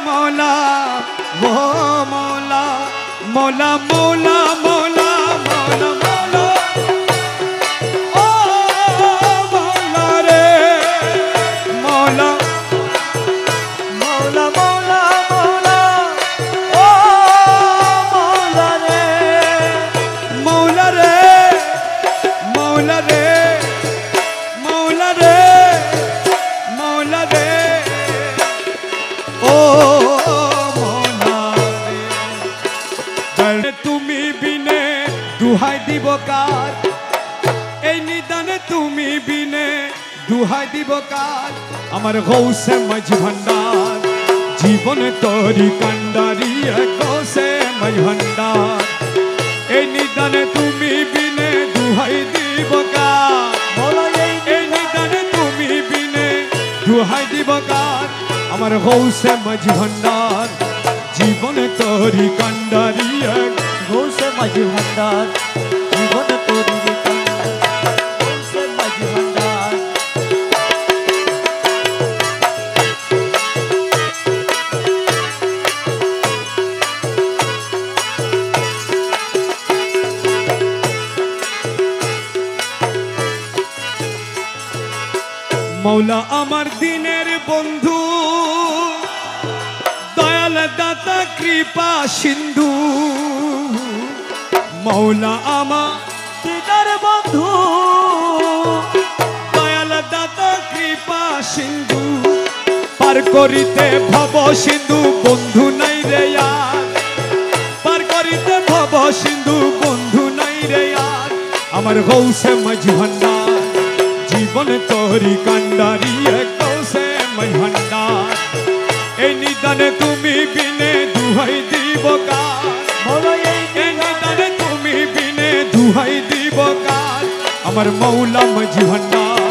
मौला वो मौला मौला मौला मौला मौला मौला ओ मौला रे मौला मौला मौला मौला ओ मौला रे मौला रे मौला रे मौला रे मौला रे ओ তুমি বিনে দুহাই দিব কার এই নিদানে তুমি বিনে দুহাই দিব কার আমার গৌসে মাঝ ভান্ডার জীবনে তোরি কান্ডারি গৌসে মাঝ ভান্ডার এই নিদানে তুমি বিনে দুহাই দিব কার এই নিদানে তুমি বিনে দুহাই দিব কার আমার গৌসে মাঝ ভান্ডার জীবনে তোরি কান্ডারি গৌসে মাঝি ভান্ডার জীবনে তোরি গৌসে মাঝি ভান্ডার মৌলা আমার দিনের বন্ধু দয়াল দাতা কৃপা সিন্ধু মৌলা আমার দিদার বন্ধু দয়াল দাতা কৃপা সিন্ধু পার করিতে ভব সিন্ধু বন্ধু নাই রে আর পার করিতে ভব সিন্ধু বন্ধু নাই রে আর আমার গৌসে মাঝ ভান্ডার জীবন তোরি কান্ডারি গৌসে মাঝ ভান্ডার এই নিদানে তুমি বিনে দুহাই দিব কার এই নিদানে তুমি বিনে দুহাই দিব কার আমার মৌলা মাঝি ভান্ডার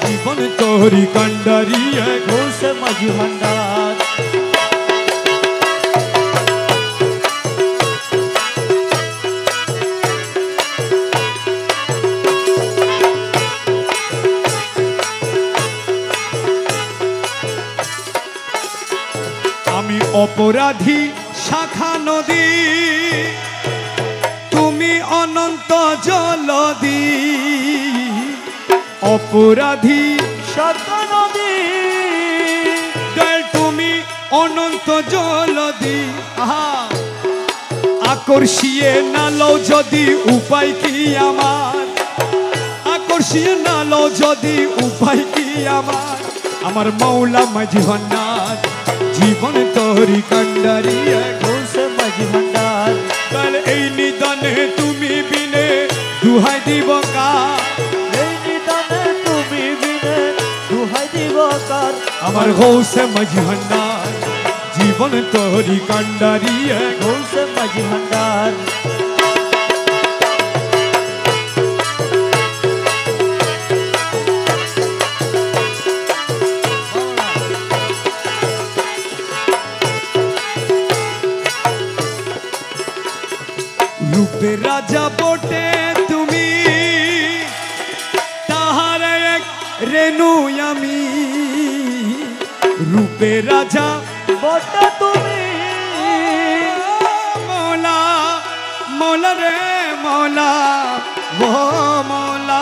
জীবন তোরি কান্ডারি গৌসে মাঝি ভান্ডার আমি অপরাধী শাখা নদী তুমি অনন্ত জলদি অপরাধী শাখা নদী তুমি অনন্ত জলদি আহা আকর্ষিয়ে নালো যদি উপায় কি আমার আকর্ষিয়ে নালো যদি উপায় কি আমার মৌলা মাঝি ভান্ডার জীবন তোরি কান্ডারি গৌসে মাঝি ভান্ডার কাল এই নিদানে তুমি বিনে দুহাই দিব কার এই নিদানে তুমি বিনে দুহাই দিব কার আমার গৌসে মাঝি ভান্ডার জীবন তোরি কান্ডারি গৌসে মাঝি ভান্ডার রূপে রাজা বটে তুমি তাহার এক রেণু আমি রূপে রাজা বটে তুমি মৌলা মৌলা রে মৌলা ও মৌলা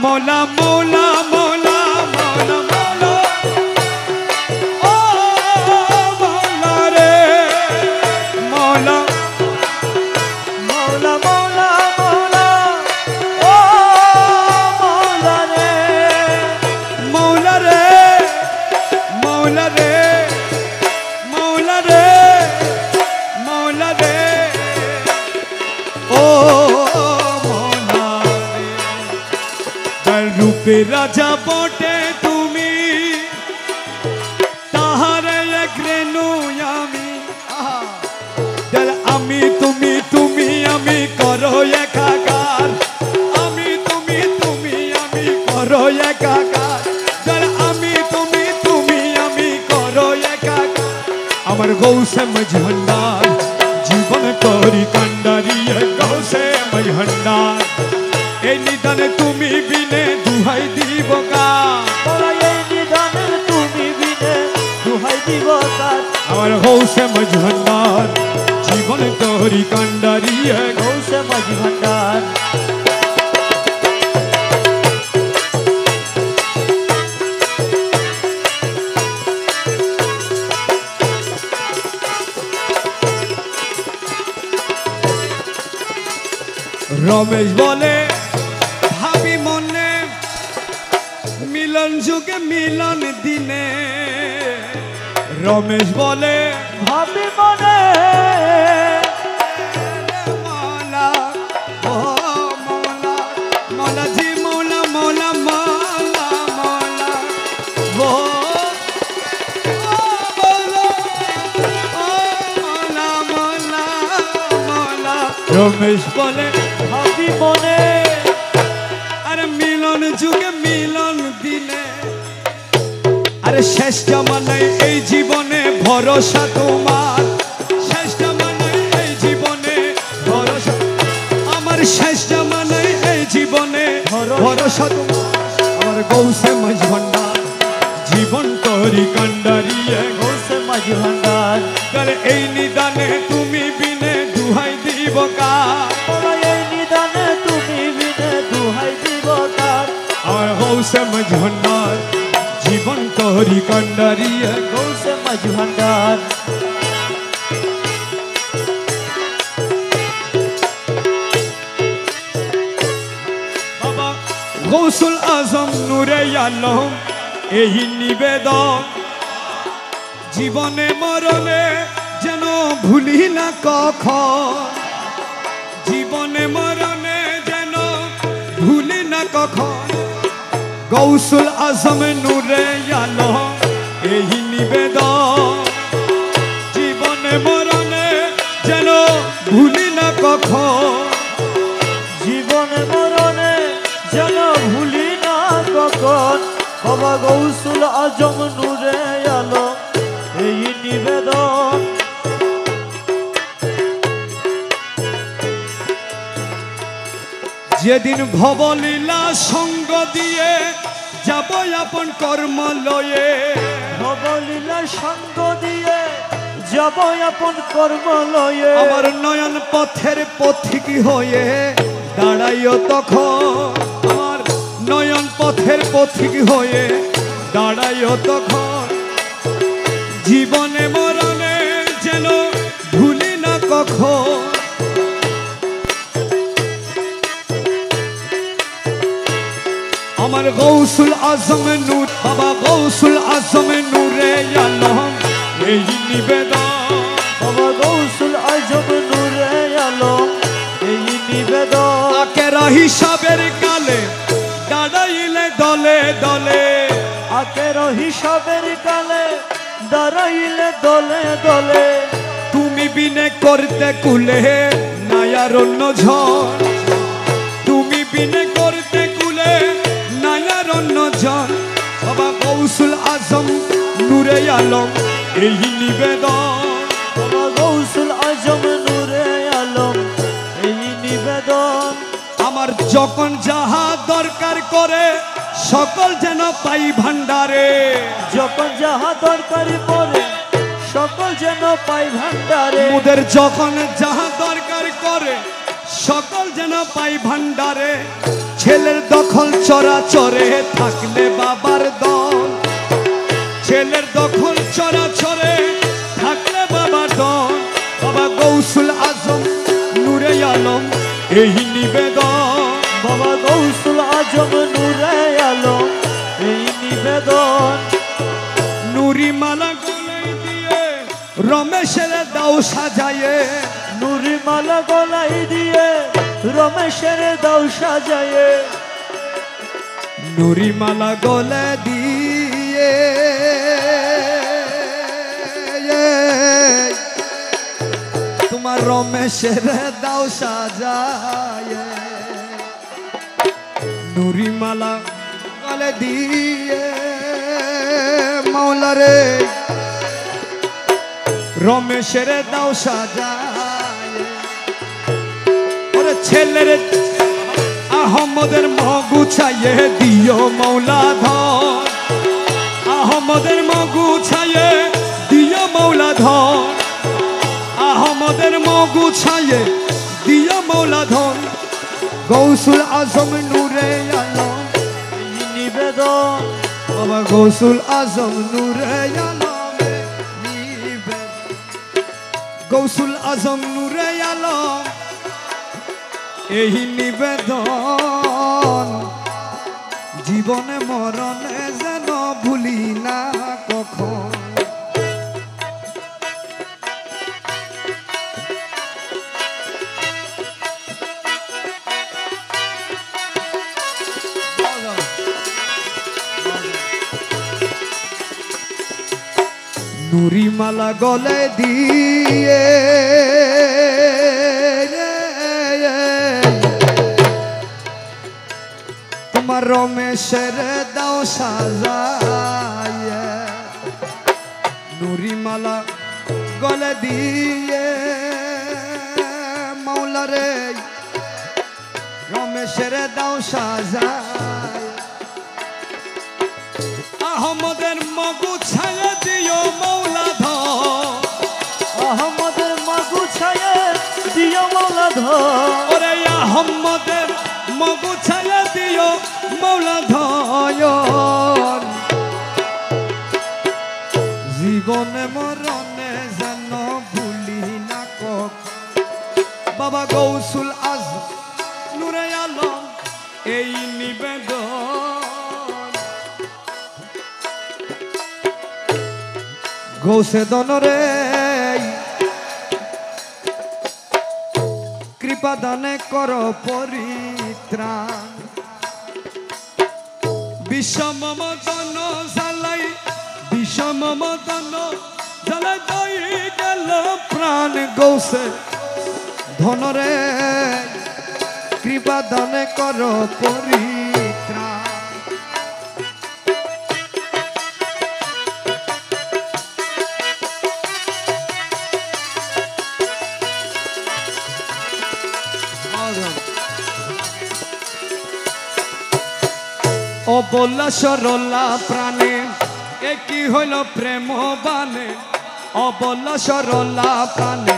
মৌলা মৌলা মৌলা মৌলা মৌলা ও মৌলা রে মৌলা মৌলা মৌলা মৌলা ও মৌলা রে মৌলা রে মৌলা রে মৌলা রে মৌলা রে ও মৌলা রে রূপে রাজা বটে তুমি তাহার এক রেণু আমি আমি তুমি তুমি আমি করো একাকার আমি তুমি তুমি আমি করো একাকার আমি তুমি তুমি আমি করো একাকার আমার গৌসে মাঝ ভান্ডার জীবন তোরি কান্ডারি গৌসে মাঝ ভান্ডার এই নিদানে তুমি বিনে দুহাই দিব কার এই নিদানে তুমি বিনে দুহাই দিব কার আমার গৌসে মজভান্ডার জীবন তোরি কান্ডারি গৌসে মাঝি ভান্ডার রমেশ বলে ভাবি মনে মিলন যুগে মিলন দিনে রমেশ বলে ভাবি মনে মৌলা ও মৌলা মৌলা জি মৌলা মৌলা মৌলা মৌলা ও মৌলা মৌলা মৌলা রমেশ বলে ভাবি মনে আরে মিলন যুগে মিলন দিনে আরে শেষ জামানায় এই জীবনে ভরসা তোমার শেষ জামানায় এই জীবনে ভরসা আমার শেষ জামানায় এই জীবনে ভরসা তোমার আমার গৌসে মজভান্ডার জীবন তোরি কান্ডারি গৌসে মাঝি ভান্ডার তাহলে এই নিদানে তুমি বিনে দুহাই দিব কার এই নিদানে তুমি বিনে দুহাই দিব কার আমার গৌসে মজভান্ডার জীবন তোরি কান্ডারি গৌসে মাঝি ভান্ডার বাবা গৌসুল আজম নূরে আলম এই নিবেদন জীবনে মরণে যেন ভুলি না কখন জীবনে মরণে যেন ভুলি না কখন গৌসুল আজম নূরে আলম এই নিবেদন জীবনে মরণে যেন ভুলি না কখন জীবনে মরণে যেন ভুলি না কখন বাবা গৌসুল আজম নূরে আলো এই নিবেদন যেদিন ভবলীলা সঙ্গ দিয়ে যাব আপন কর্ম লয়ে ভবলীলা সঙ্গ দিয়ে যাব আপন কর্ম লয়ে আমার নয়ন পথের পথিক হয়ে দাঁড়াইও তখন আমার নয়ন পথের পথিক হয়ে দাঁড়াইও তখন জীবনে মরণে যেন ভুলি না কখন আমার গৌসুল আজম নূর বাবা গৌসুল আজম নূরে আলম এই নিবেদন বাবা গৌসুল আজম নূরে আলো এই নিবেদন আকেরা হিসাবের কালে দাঁড়াইলে দলে দলে আকের হিসাবের কালে দাঁড়াইলে দলে দলে তুমি বিনে করতে কুলে নায়ার অন্য ঝড় তুমি বিনে করতে কুলে নায়ার অন্য ঝড় বাবা গৌসুল আজম নূরে আলম এই নিবেদন বাবা গৌসুল আজম নূরে আলম এই নিবেদন আমার যখন যাহা দরকার করে সকল যেন পাই ভান্ডারে যখন যাহা দরকারি পড়ে সকল যেন পাই ভান্ডারে ওদের যখন যাহা দরকার করে সকল যেন পাই ভান্ডারে ছেলের দখল চরাচরে থাকলে বাবার দল ছেলের দখল চরাচরে থাকলে বাবার দল বাবা গৌসুল আজম নূরে আলম এই নিবেদন বাবা গৌসুল আজম নূরে আলম এই নিবেদন নুরি মালা গলাই দিয়ে রমেশের দাও সাজায়ে নুরি মালা গলাই দিয়ে রমেশের দাও সাজায়ে নুরি মালা গলে দিয়ে তোমার রমেশের দাও সাজায় নুরি মালা গলে দিয়ে মাওলা রে রমেশের দাও সাজায় ওরে ছেলের আহমদের মগু ছাইয়ে দিও মৌলা ধর আহমদের মগু ছাইয়ে ধন আহমদের মগু ছায়ে দিয়া মৌলা ধন গৌসুল আজম নূরে আলম এই নিবেদন বাবা গৌসুল আজম নূরে আলম গৌসুল আজম নূরে আলম এই নিবেদন জীবনে মরণে যেন ভুলি না কখন নুরিমালা গলে দিয়ে তোমার রমেশের দাও সাজায় নুরিমালা গলে দিয়ে মাওলারে রমেশের দাও সাজায় আহমদের মগু ছায়া দিও মৌলা ধন আহমদের মাগু ছায়া দিও মৌলা ধন ওরে আহমদের মগু ছায়া দিও মৌলা ধন জীবনে মরণে যেন ভুলি না কখন বাবা গৌসুল আজম নূরে আলম এই নিবেদন গৌসে দনরে কৃপা দানে কর পরিত্রাণ বিষম মদন জ্বালাই বিষম মদন জ্বালাই দই গেল প্রাণ গৌসে ধনরে কৃপা দানে কর পরিত্রাণ অবলা সরলা প্রাণে একই হইল প্রেম বানে অবলা সরলা প্রাণে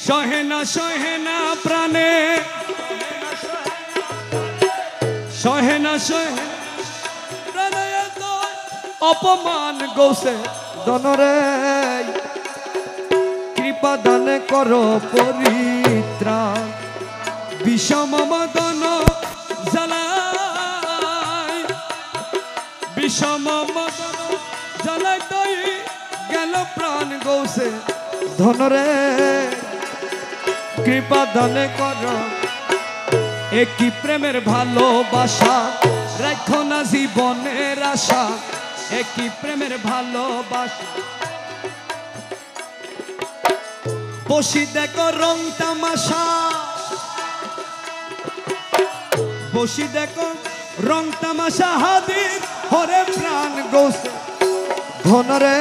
সহেনা সহেনা প্রাণে সহেনা সহেনা প্রাণে অপমান গৌসে দনরে কৃপা দানে করো পরিত্রাণ বিষম মদন জ্বালাই বিষম মদন জ্বালাই দই গেল প্রাণ গৌসে ধনরে কৃপা দানে কর একই প্রেমের ভালোবাসা রাখো না জীবনের আশা একই প্রেমের ভালোবাসা বসি দেখো রং তামাশা বসি দেখো রং তামাশা হাদির হরে প্রাণ গৌসে ধনরে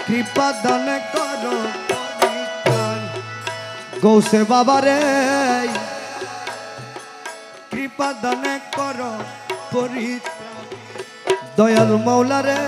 কৃপা দান করো পরিত্রাণ গৌসে বাবারে কৃপা দান করো পরিত্রাণ দয়াল মৌলারে